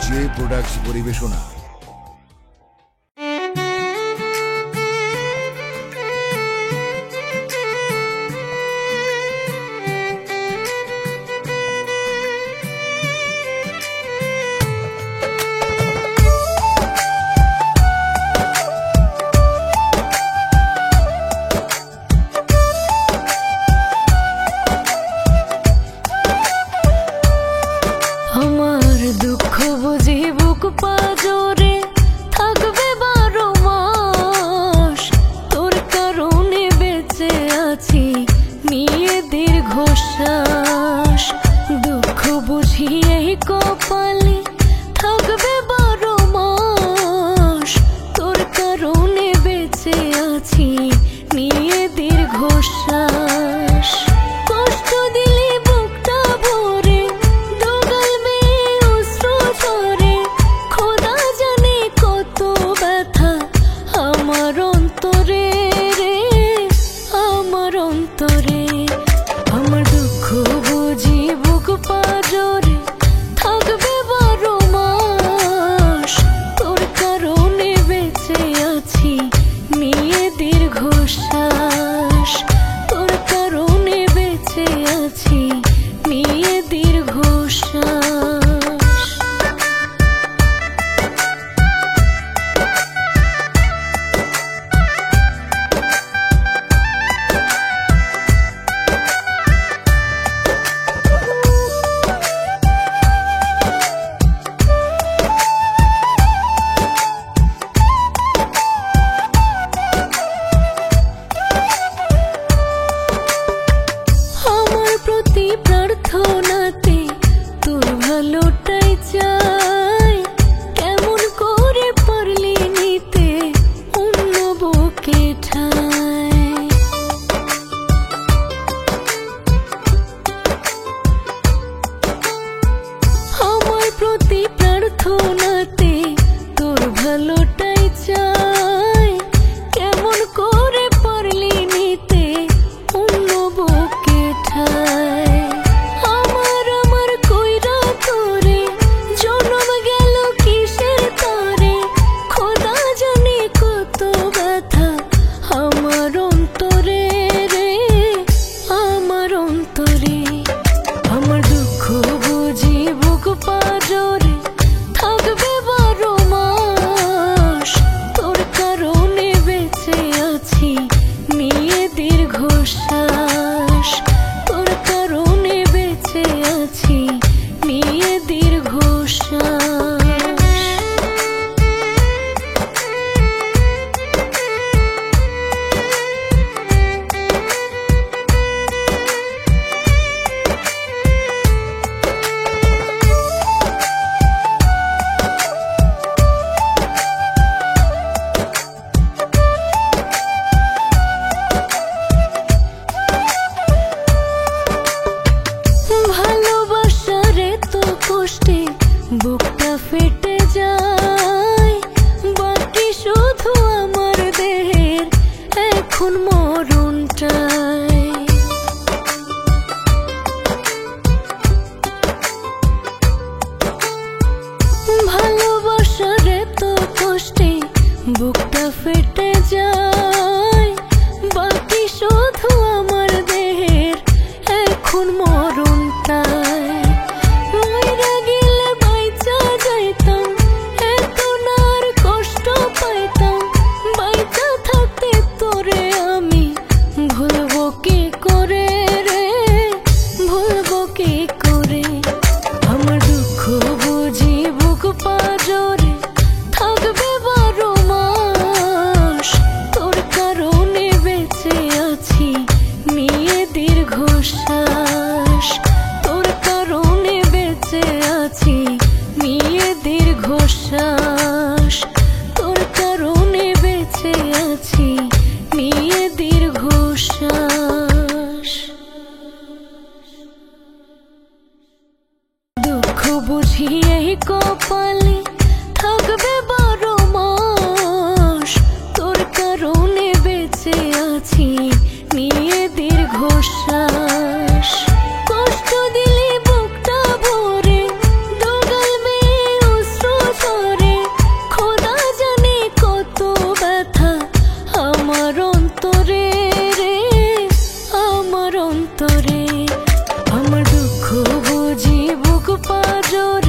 J products পরিবেশনা। আমার দুঃখ বুঝি বুক পাজরে থাকবে 12 মাস, তোর কারণে বেঁচে আছি নিয়ে দীর্ঘশ্বাস। দুঃখ বুঝি এই কপালে থাকবে 12 মাস, তোর কারণে বেঁচে আছি নিয়ে দীর্ঘশ্বাস। কষ্ট দিলে বুকটা ভরে আমার দুঃখ বুঝি বুক পাজরে থাকবে 12 মাস, তোর কারণে বেঁচে আছি নিয়ে দীর্ঘশ্বাস। তোর কারণে বেঁচে আছি নিয়ে দীর্ঘশ্বাস। প্রার্থনাতে তোর ভালোটাই চাই, কেমন করে পারলি নিতে অন্য বুকে ঠাই। আমার প্রতি প্রার্থনাতে তোর ভালোটাই চাই, কেমন করে পারলি নিতে অন্য বুকে ঠাই। আমার দুঃখ বুঝি বুক পাজরে থাকবে 12 মাস, তোর কারণে বেঁচে আছি নিয়ে দীর্ঘশ্বাস। তোর কারণে বেঁচে আছি নিয়ে দীর্ঘশ্বাস। ভালোবাসারে তো কষ্টে বুকটা ফেটে যায়, বাকি শুধু আমার দেহের এখন মরণটাই। ভালোবাসারে তো কষ্টে বুকটা ফেটে যায়, বাকি শুধু আমার দেহের এখন মরণটাই। মইরা গেলে বাইচা যাইতাম, এত না আর কষ্ট পাইতাম, বাইচা থাকতে তোরে আমি ভুলবো কি করে রে, ভুলবো কি করে। আমার দুঃখ বুঝি বুক পাজরে থাকবে 12 মাস, তোর কারণে বেঁচে আছি নিয়ে দীর্ঘশ্বাস। তোর কারণে বেঁচে আছি নিয়ে দীর্ঘশ্বাস। তোর কারণে বেঁচে আছি নিয়ে দীর্ঘশ্বাস। দুঃখ বুঝি এই কপালে থাকবে 12 মাস, তোর কারণে বেঁচে আছি নিয়ে দীর্ঘশ্বাস। কষ্ট দিলে বুকটা ভরে দোগাল মেয়ে অশ্রু জোরে